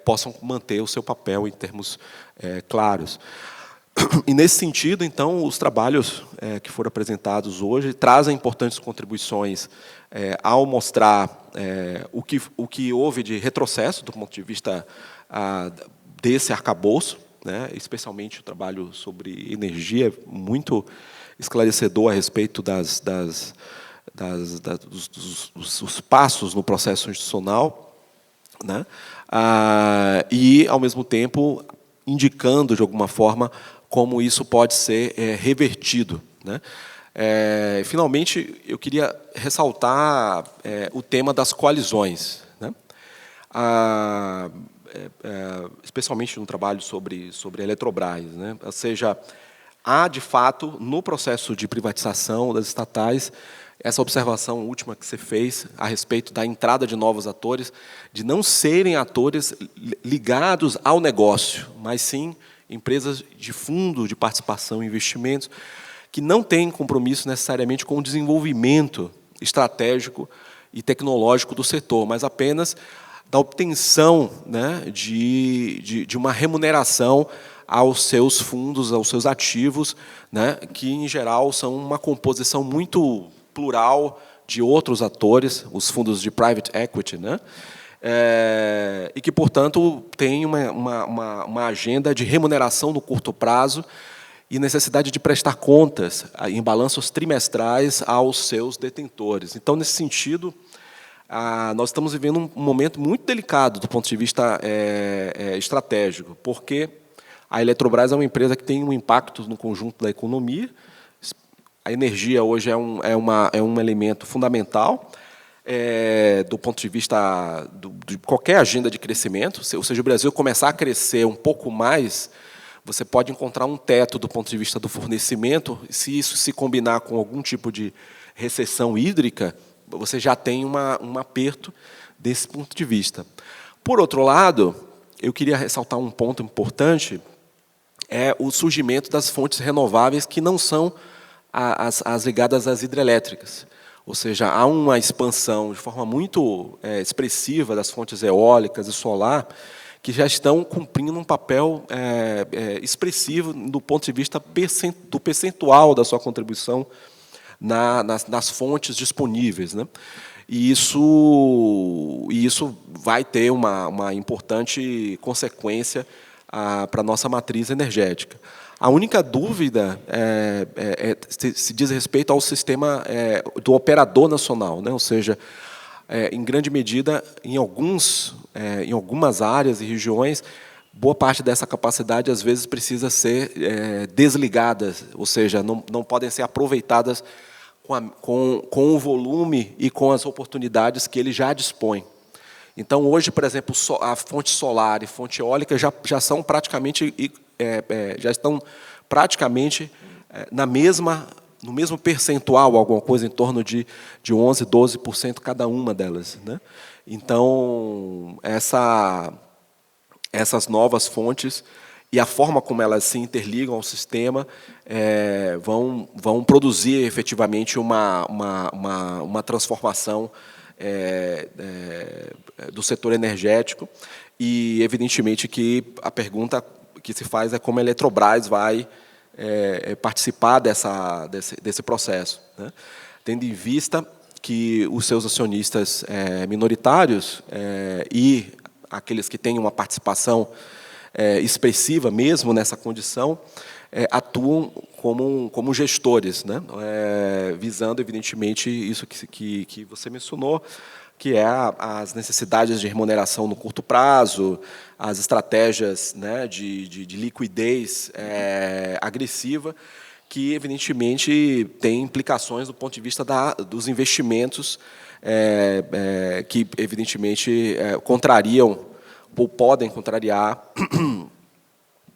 possam manter o seu papel em termos claros. E, nesse sentido, então, os trabalhos que foram apresentados hoje trazem importantes contribuições ao mostrar o que houve de retrocesso do ponto de vista desse arcabouço, né, especialmente o trabalho sobre energia, muito esclarecedor a respeito dos passos no processo institucional, né, e, ao mesmo tempo, indicando, de alguma forma, como isso pode ser revertido, né. Finalmente, eu queria ressaltar o tema das coalizões, né, especialmente no trabalho sobre a Eletrobras, né. Ou seja, há, de fato, no processo de privatização das estatais, essa observação última que você fez a respeito da entrada de novos atores, de não serem atores ligados ao negócio, mas sim empresas de fundo de participação e investimentos, que não têm compromisso necessariamente com o desenvolvimento estratégico e tecnológico do setor, mas apenas da obtenção, né, de uma remuneração aos seus fundos, aos seus ativos, né, que, em geral, são uma composição muito plural de outros atores, os fundos de private equity, né, e que, portanto, tem uma agenda de remuneração no curto prazo e necessidade de prestar contas em balanços trimestrais aos seus detentores. Então, nesse sentido, nós estamos vivendo um momento muito delicado do ponto de vista estratégico, porque a Eletrobras é uma empresa que tem um impacto no conjunto da economia. A energia hoje é um elemento fundamental do ponto de vista de qualquer agenda de crescimento. Ou seja, o Brasil começar a crescer um pouco mais, você pode encontrar um teto do ponto de vista do fornecimento. Se isso se combinar com algum tipo de recessão hídrica, você já tem um aperto desse ponto de vista. Por outro lado, eu queria ressaltar um ponto importante, o surgimento das fontes renováveis que não são as ligadas às hidrelétricas. Ou seja, há uma expansão de forma muito expressiva das fontes eólicas e solar, que já estão cumprindo um papel expressivo do ponto de vista do percentual da sua contribuição nas fontes disponíveis, né? E isso vai ter uma importante consequência para a nossa matriz energética. A única dúvida se diz respeito ao sistema do operador nacional, né? Ou seja, em grande medida, em algumas áreas e regiões, boa parte dessa capacidade, às vezes, precisa ser desligada, ou seja, não podem ser aproveitadas com o volume e com as oportunidades que ele já dispõe. Então, hoje, por exemplo, a fonte solar e fonte eólica já estão praticamente na mesma no mesmo percentual, alguma coisa em torno de 11%, 12% cada uma delas, né? Então, essas novas fontes e a forma como elas se interligam ao sistema vão produzir efetivamente uma transformação do setor energético, e evidentemente que a pergunta que se faz é como a Eletrobras vai participar desse processo, né? Tendo em vista que os seus acionistas minoritários e aqueles que têm uma participação expressiva mesmo nessa condição, atuam como gestores, né? Visando, evidentemente, isso que você mencionou, que é as necessidades de remuneração no curto prazo, as estratégias, né, de liquidez agressiva, que, evidentemente, tem implicações do ponto de vista dos investimentos, que, evidentemente, contrariam ou podem contrariar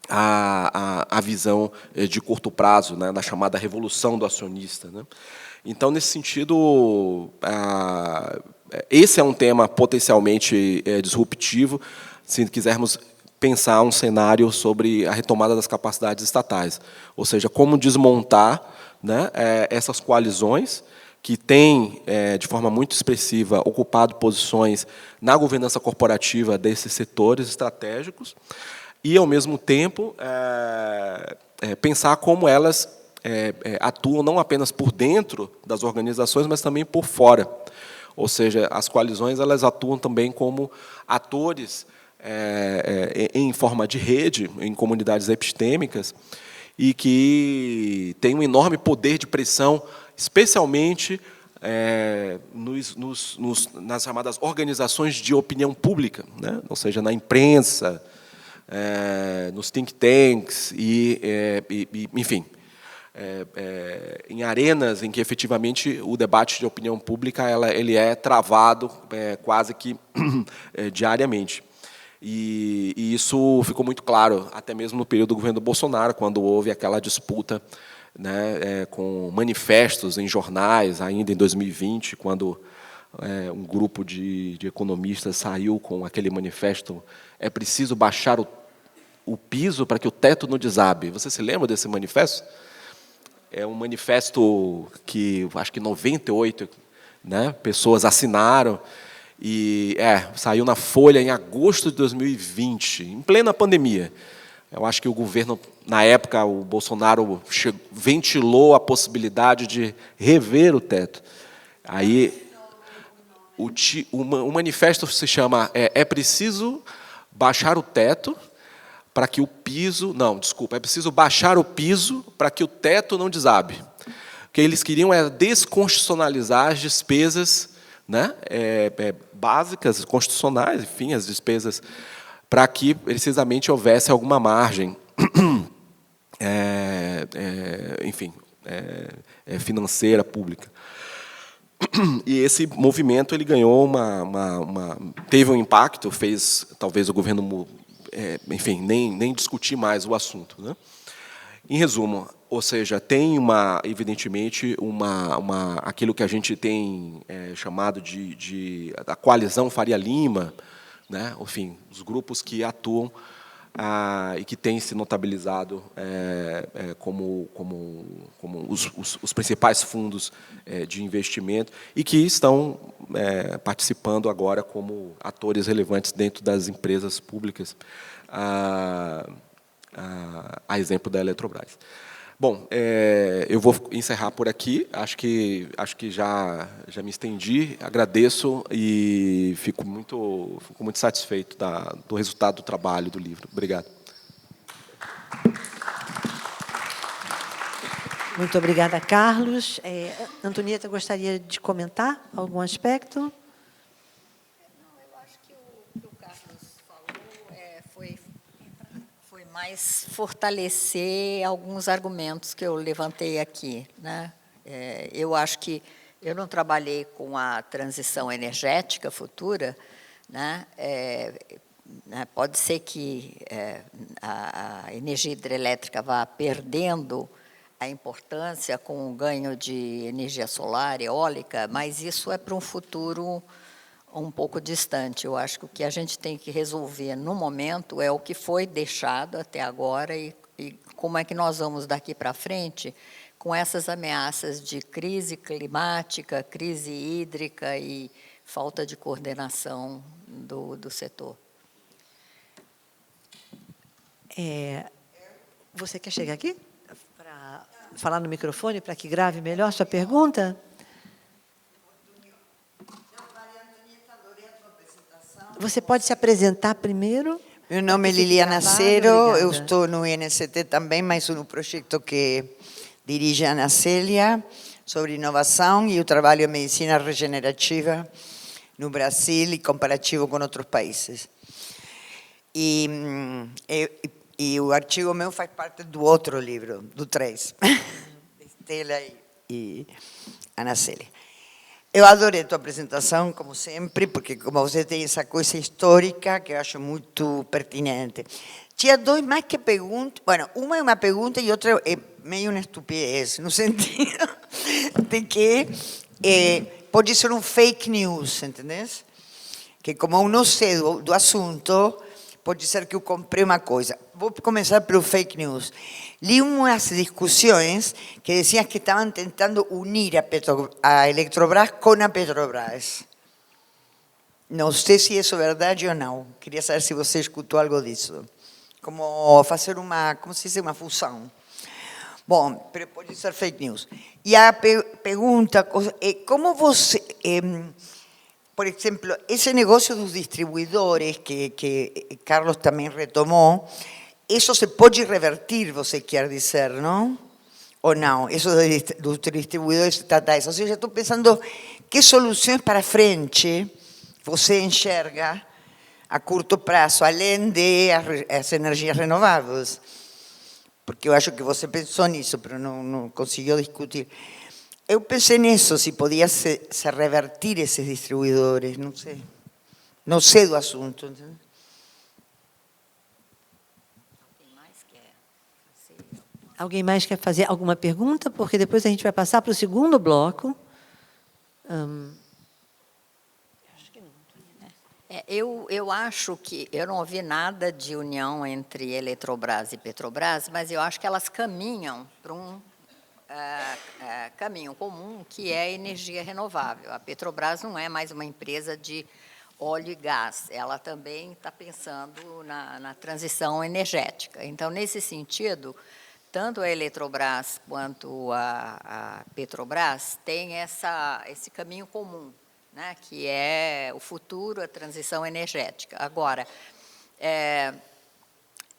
a visão de curto prazo, né, da chamada revolução do acionista, né? Então, nesse sentido, esse é um tema potencialmente disruptivo, se quisermos pensar um cenário sobre a retomada das capacidades estatais, ou seja, como desmontar, né, essas coalizões que têm, de forma muito expressiva, ocupado posições na governança corporativa desses setores estratégicos, e, ao mesmo tempo, pensar como elas atuam não apenas por dentro das organizações, mas também por fora. Ou seja, as coalizões elas atuam também como atores em forma de rede, em comunidades epistêmicas, e que têm um enorme poder de pressão, especialmente nas chamadas organizações de opinião pública, né? Ou seja, na imprensa, nos think tanks, enfim, em arenas em que, efetivamente, o debate de opinião pública ele é travado quase que diariamente. E isso ficou muito claro, até mesmo no período do governo do Bolsonaro, quando houve aquela disputa, né, com manifestos em jornais, ainda em 2020, quando um grupo de economistas saiu com aquele manifesto: é preciso baixar o piso para que o teto não desabe. Você se lembra desse manifesto? É um manifesto que, acho que 98, né, pessoas assinaram, e saiu na Folha em agosto de 2020, em plena pandemia. Eu acho que o governo, na época, o Bolsonaro ventilou a possibilidade de rever o teto. Aí, o manifesto se chama é preciso baixar o teto para que o piso... Não, desculpa, é preciso baixar o piso para que o teto não desabe. O que eles queriam era desconstitucionalizar as despesas, né, básicas, constitucionais, enfim, as despesas, para que, precisamente, houvesse alguma margem, enfim, financeira, pública. E esse movimento ele ganhou teve um impacto, fez talvez o governo, enfim, nem discutir mais o assunto, né? Em resumo, ou seja, tem evidentemente aquilo que a gente tem chamado da coalizão Faria Lima, né? Enfim, os grupos que atuam e que têm se notabilizado como os principais fundos de investimento, e que estão participando agora como atores relevantes dentro das empresas públicas, a exemplo da Eletrobras. Bom, eu vou encerrar por aqui. Acho que já me estendi. Agradeço e fico muito satisfeito do resultado do trabalho do livro. Obrigado. Muito obrigada, Carlos. Antonieta, gostaria de comentar algum aspecto? Não, eu acho que o que o Carlos falou foi mais fortalecer alguns argumentos que eu levantei aqui, né? Eu acho que eu não trabalhei com a transição energética futura, né? Pode ser que a energia hidrelétrica vá perdendo a importância com o ganho de energia solar, eólica, mas isso é para um futuro um pouco distante. Eu acho que o que a gente tem que resolver no momento é o que foi deixado até agora e como é que nós vamos daqui para frente com essas ameaças de crise climática, crise hídrica e falta de coordenação do setor. Você quer chegar aqui para falar no microfone para que grave melhor sua pergunta? Você pode se apresentar primeiro? Meu nome é Liliana Cero, eu estou no INST também, mas no projeto que dirige a Ana Célia sobre inovação e o trabalho em medicina regenerativa no Brasil e comparativo com outros países. E o artigo meu faz parte do outro livro, do 3, Estela e Ana Célia. Eu adorei a tua apresentação, como sempre, porque como você tem essa coisa histórica que eu acho muito pertinente. Tinha dois mais que perguntas. Bueno, uma é uma pergunta e outra é meio uma estupidez, no sentido de que pode ser um fake news, entendeu? Que como eu não sei do assunto, pode ser que eu comprei uma coisa. Vou começar pelo fake news. Li umas discussões que diziam que estavam tentando unir a Eletrobras com a Petrobras. Não sei se isso é verdade ou não. Queria saber se você escutou algo disso. Como fazer como se diz, uma fusão. Bom, pode ser fake news. E a pergunta é como você... por exemplo, esse negócio dos distribuidores que Carlos também retomou, isso se pode revertir, você quer dizer, não? Ou não? Isso dos distribuidores estatais. Ou seja, estou pensando que soluções para frente você enxerga a curto prazo, além das energias renováveis. Porque eu acho que você pensou nisso, mas não conseguiu discutir. Eu pensei nisso, se podia se revertir esses distribuidores, não sei. Não sei do assunto. Alguém mais quer fazer alguma pergunta? Porque depois a gente vai passar para o segundo bloco. Eu acho que eu não ouvi nada de união entre Eletrobras e Petrobras, mas eu acho que elas caminham para um caminho comum, que é a energia renovável. A Petrobras não é mais uma empresa de óleo e gás, ela também está pensando na transição energética. Então, nesse sentido, tanto a Eletrobras quanto a Petrobras têm esse caminho comum, né, que é o futuro, a transição energética. Agora,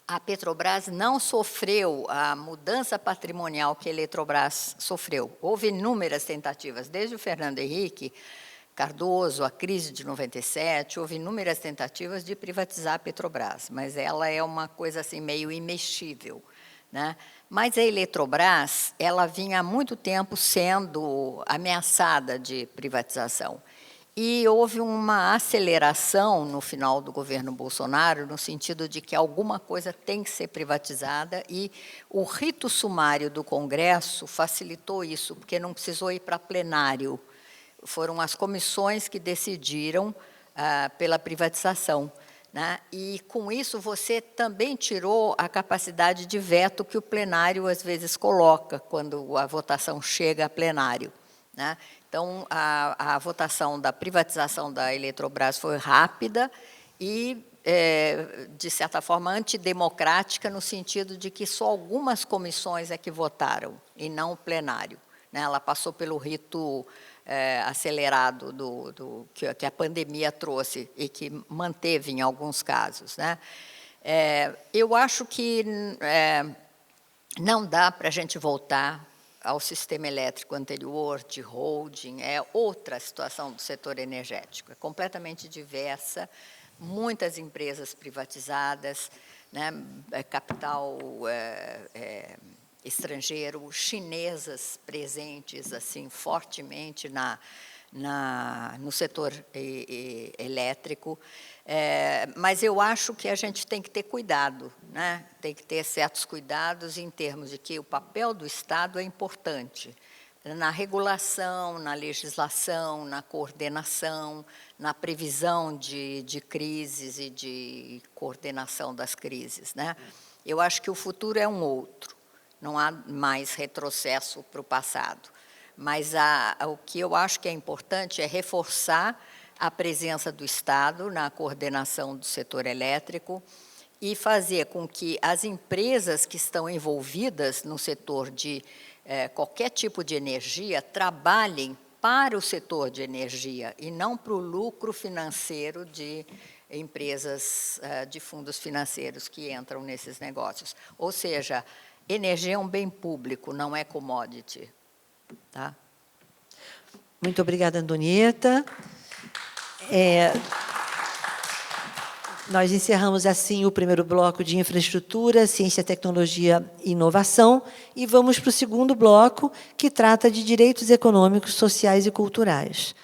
a Petrobras não sofreu a mudança patrimonial que a Eletrobras sofreu. Houve inúmeras tentativas, desde o Fernando Henrique Cardoso, a crise de 97, houve inúmeras tentativas de privatizar a Petrobras, mas ela é uma coisa assim meio imexível, né? Mas a Eletrobras, ela vinha há muito tempo sendo ameaçada de privatização. E houve uma aceleração no final do governo Bolsonaro, no sentido de que alguma coisa tem que ser privatizada, e o rito sumário do Congresso facilitou isso, porque não precisou ir para plenário. Foram as comissões que decidiram pela privatização, né? E, com isso, você também tirou a capacidade de veto que o plenário, às vezes, coloca quando a votação chega a plenário, né? Então, a votação da privatização da Eletrobras foi rápida e, de certa forma, antidemocrática, no sentido de que só algumas comissões é que votaram, e não o plenário, né? Ela passou pelo rito acelerado que a pandemia trouxe e que manteve em alguns casos, né? Eu acho que não dá para a gente voltar ao sistema elétrico anterior, de holding, é outra situação do setor energético, é completamente diversa, muitas empresas privatizadas, né, capital estrangeiro, chinesas presentes assim fortemente no setor elétrico, mas eu acho que a gente tem que ter cuidado, né? né? Tem que ter certos cuidados em termos de que o papel do Estado é importante na regulação, na legislação, na coordenação, na previsão de crises e de coordenação das crises, né? Eu acho que o futuro é um outro, não há mais retrocesso para o passado. Mas o que eu acho que é importante é reforçar a presença do Estado na coordenação do setor elétrico e fazer com que as empresas que estão envolvidas no setor de qualquer tipo de energia trabalhem para o setor de energia e não para o lucro financeiro de empresas de fundos financeiros que entram nesses negócios. Ou seja, energia é um bem público, não é commodity. Tá? Muito obrigada, Antonieta. Nós encerramos assim o primeiro bloco de infraestrutura, ciência, tecnologia e inovação e vamos para o segundo bloco, que trata de direitos econômicos, sociais e culturais.